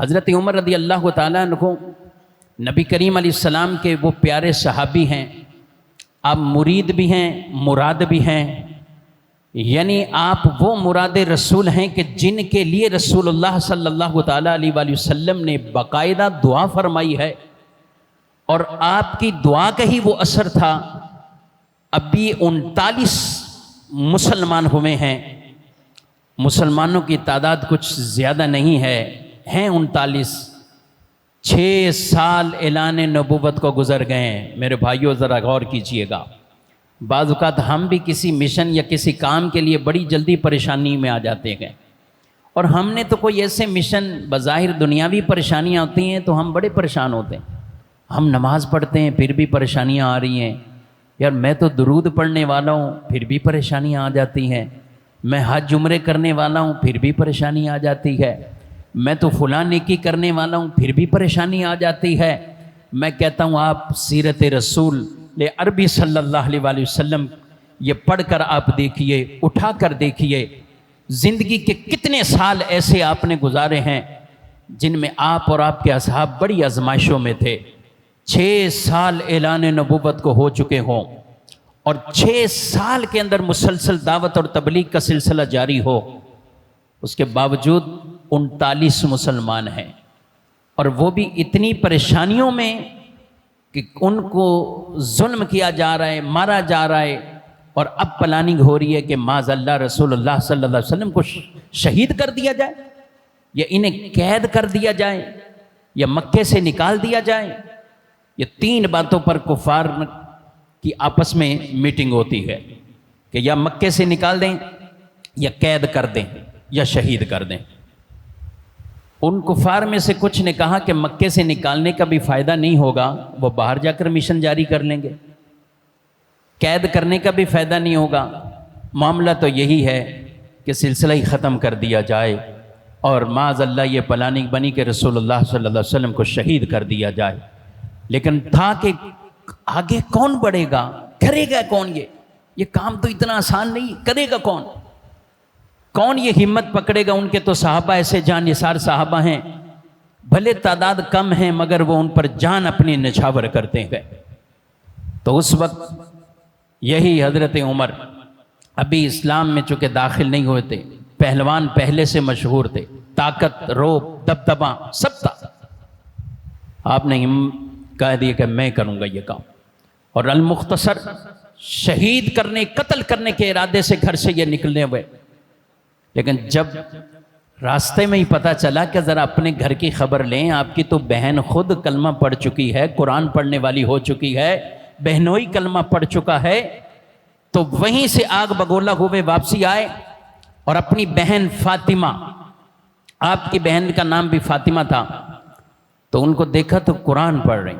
حضرت عمر رضی اللہ تعالیٰ عنہ نبی کریم علیہ السلام کے وہ پیارے صحابی ہیں، آپ مرید بھی ہیں مراد بھی ہیں، یعنی آپ وہ مراد رسول ہیں کہ جن کے لیے رسول اللہ صلی اللہ تعالیٰ علیہ وآلہ وسلم نے باقاعدہ دعا فرمائی ہے، اور آپ کی دعا کا ہی وہ اثر تھا۔ ابھی 39 مسلمان ہوئے ہیں، مسلمانوں کی تعداد کچھ زیادہ نہیں ہے، ہیں 39۔ 6 سال اعلان نبوت کو گزر گئے ہیں۔ میرے بھائیوں ذرا غور کیجئے گا، بعض اوقات ہم بھی کسی مشن یا کسی کام کے لیے بڑی جلدی پریشانی میں آ جاتے ہیں، اور ہم نے تو کوئی ایسے مشن بظاہر دنیاوی پریشانیاں ہوتی ہیں تو ہم بڑے پریشان ہوتے ہیں۔ ہم نماز پڑھتے ہیں پھر بھی پریشانیاں آ رہی ہیں، یار میں تو درود پڑھنے والا ہوں پھر بھی پریشانیاں آ جاتی ہیں، میں حج عمرے کرنے والا ہوں پھر بھی پریشانی آ جاتی ہے، میں تو فلاں نیکی کرنے والا ہوں پھر بھی پریشانی آ جاتی ہے۔ میں کہتا ہوں آپ سیرت رسول عربی صلی اللہ علیہ وآلہ وسلم یہ پڑھ کر آپ دیکھیے، اٹھا کر دیکھیے، زندگی کے کتنے سال ایسے آپ نے گزارے ہیں جن میں آپ اور آپ کے اصحاب بڑی آزمائشوں میں تھے۔ 6 سال اعلان نبوت کو ہو چکے ہوں، اور 6 سال کے اندر مسلسل دعوت اور تبلیغ کا سلسلہ جاری ہو، اس کے باوجود 39 مسلمان ہیں، اور وہ بھی اتنی پریشانیوں میں کہ ان کو ظلم کیا جا رہا ہے، مارا جا رہا ہے، اور اب پلاننگ ہو رہی ہے کہ معاذ اللہ رسول اللہ صلی اللہ علیہ وسلم کو شہید کر دیا جائے، یا انہیں قید کر دیا جائے، یا مکے سے نکال دیا جائے۔ یہ 3 باتوں پر کفار کی آپس میں میٹنگ ہوتی ہے کہ یا مکے سے نکال دیں، یا قید کر دیں، یا شہید کر دیں۔ ان کفار میں سے کچھ نے کہا کہ مکے سے نکالنے کا بھی فائدہ نہیں ہوگا، وہ باہر جا کر مشن جاری کر لیں گے، قید کرنے کا بھی فائدہ نہیں ہوگا، معاملہ تو یہی ہے کہ سلسلہ ہی ختم کر دیا جائے، اور معاذ اللہ یہ پلاننگ بنی کہ رسول اللہ صلی اللہ علیہ وسلم کو شہید کر دیا جائے۔ لیکن تھا کہ آگے کون بڑھے گا، کرے گا کون؟ یہ کام تو اتنا آسان نہیں، کرے گا کون؟ کون یہ ہمت پکڑے گا؟ ان کے تو صحابہ ایسے جان نثار صحابہ ہیں، بھلے تعداد کم ہیں مگر وہ ان پر جان اپنی نچھاور کرتے ہیں۔ تو اس وقت یہی حضرت عمر ابھی اسلام میں چونکہ داخل نہیں ہوئے تھے، پہلوان پہلے سے مشہور تھے، طاقت، روب، دبدبا سب تھا۔ آپ نے کہہ دیا کہ میں کروں گا یہ کام، اور المختصر شہید کرنے، قتل کرنے کے ارادے سے گھر سے یہ نکلنے ہوئے۔ لیکن جب راستے میں ہی پتہ چلا کہ ذرا اپنے گھر کی خبر لیں، آپ کی تو بہن خود کلمہ پڑھ چکی ہے، قرآن پڑھنے والی ہو چکی ہے، بہنوئی کلمہ پڑھ چکا ہے، تو وہیں سے آگ بگولا ہوئے واپسی آئے، اور اپنی بہن فاطمہ، آپ کی بہن کا نام بھی فاطمہ تھا، تو ان کو دیکھا تو قرآن پڑھ رہی،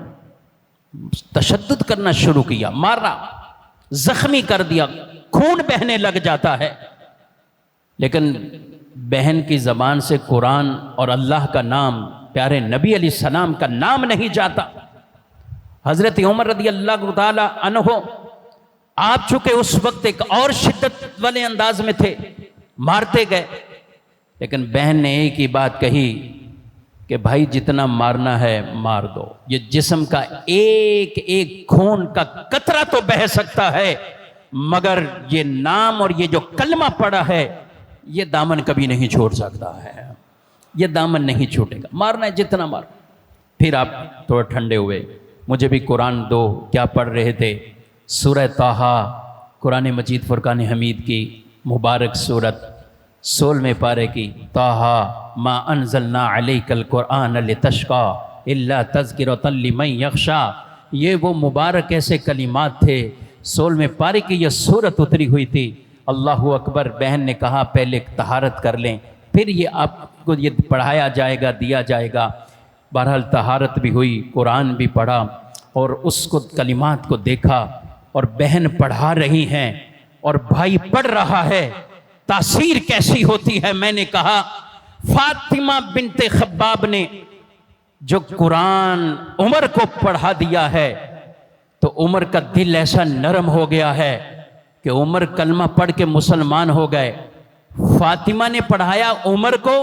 تشدد کرنا شروع کیا، مارا، زخمی کر دیا، خون بہنے لگ جاتا ہے، لیکن بہن کی زبان سے قرآن اور اللہ کا نام، پیارے نبی علیہ السلام کا نام نہیں جاتا۔ حضرت عمر رضی اللہ تعالی عنہ آپ چونکہ اس وقت ایک اور شدت والے انداز میں تھے، مارتے گئے، لیکن بہن نے ایک ہی بات کہی کہ بھائی جتنا مارنا ہے مار دو، یہ جسم کا ایک ایک خون کا قطرہ تو بہہ سکتا ہے، مگر یہ نام اور یہ جو کلمہ پڑا ہے یہ دامن کبھی نہیں چھوڑ سکتا ہے، یہ دامن نہیں چھوٹے گا، مارنا ہے جتنا مار۔ پھر آپ تھوڑا ٹھنڈے ہوئے، مجھے بھی قرآن دو۔ کیا پڑھ رہے تھے؟ سورہ طٰہٰ، قرآن مجید فرقان حمید کی مبارک سورت، 16ویں پارے کی، طٰہٰ ما انزلنا علیک القرآن لتشقیٰ الا تذکرۃ لمن یخشیٰ، یہ وہ مبارک ایسے کلمات تھے، 16ویں پارے کی یہ سورت اتری ہوئی تھی۔ اللہ اکبر۔ بہن نے کہا پہلے طہارت کر لیں، پھر یہ آپ کو یہ پڑھایا جائے گا، دیا جائے گا۔ بہرحال طہارت بھی ہوئی، قرآن بھی پڑھا، اور اس کو کلمات کو دیکھا، اور بہن پڑھا رہی ہیں اور بھائی پڑھ رہا ہے، تاثیر کیسی ہوتی ہے۔ میں نے کہا فاطمہ بنت خباب نے جو قرآن عمر کو پڑھا دیا ہے تو عمر کا دل ایسا نرم ہو گیا ہے کہ عمر کلمہ پڑھ کے مسلمان ہو گئے۔ فاطمہ نے پڑھایا عمر کو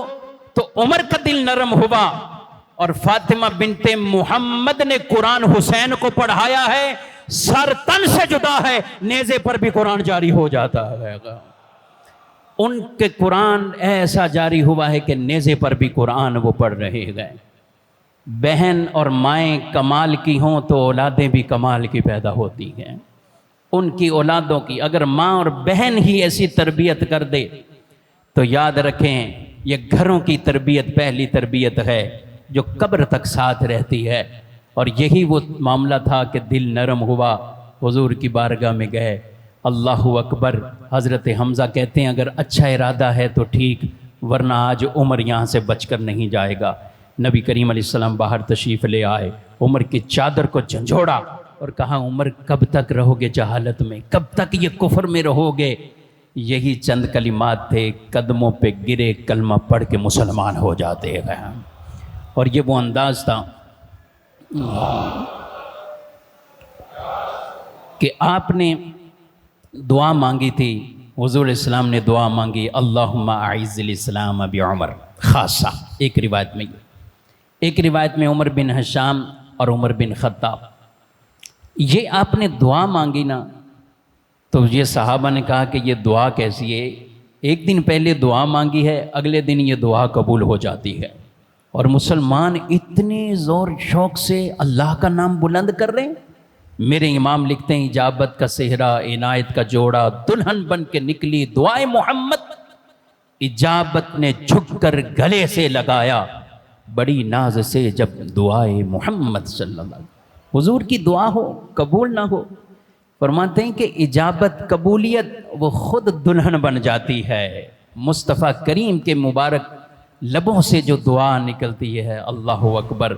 تو عمر کا دل نرم ہوا، اور فاطمہ بنت محمد نے قرآن حسین کو پڑھایا ہے، سر تن سے جدا ہے، نیزے پر بھی قرآن جاری ہو جاتا ہے۔ ان کے قرآن ایسا جاری ہوا ہے کہ نیزے پر بھی قرآن وہ پڑھ رہے گئے۔ بہن اور مائیں کمال کی ہوں تو اولادیں بھی کمال کی پیدا ہوتی ہیں۔ ان کی اولادوں کی اگر ماں اور بہن ہی ایسی تربیت کر دے تو یاد رکھیں یہ گھروں کی تربیت پہلی تربیت ہے جو قبر تک ساتھ رہتی ہے۔ اور یہی وہ معاملہ تھا کہ دل نرم ہوا، حضور کی بارگاہ میں گئے، اللہ اکبر۔ حضرت حمزہ کہتے ہیں اگر اچھا ارادہ ہے تو ٹھیک، ورنہ آج عمر یہاں سے بچ کر نہیں جائے گا۔ نبی کریم علیہ السلام باہر تشریف لے آئے، عمر کی چادر کو جھنجھوڑا اور کہا عمر کب تک رہو گے جہالت میں، کب تک یہ کفر میں رہو گے؟ یہی چند کلمات تھے، قدموں پہ گرے کلمہ پڑھ کے مسلمان ہو جاتے ہیں۔ اور یہ وہ انداز تھا کہ آپ نے دعا مانگی تھی، حضور السلام نے دعا مانگی اللہم اعز الاسلام بعمر خاصہ۔ ایک روایت میں عمر بن ہشام اور عمر بن خطاب، یہ آپ نے دعا مانگی نا، تو یہ صحابہ نے کہا کہ یہ دعا کیسی ہے؟ ایک دن پہلے دعا مانگی ہے، اگلے دن یہ دعا قبول ہو جاتی ہے۔ اور مسلمان اتنے زور شوق سے اللہ کا نام بلند کر رہے ہیں۔ میرے امام لکھتے ہیں اجابت کا صحرا عنایت کا جوڑا، دلہن بن کے نکلی دعائے محمد، اجابت نے جھک کر گلے سے لگایا بڑی ناز سے جب دعائے محمد صلی اللہ علیہ وسلم۔ حضور کی دعا ہو قبول نہ ہو، فرماتے ہیں کہ اجابت قبولیت وہ خود دلہن بن جاتی ہے۔ مصطفیٰ کریم کے مبارک لبوں سے جو دعا نکلتی ہے، اللہ اکبر۔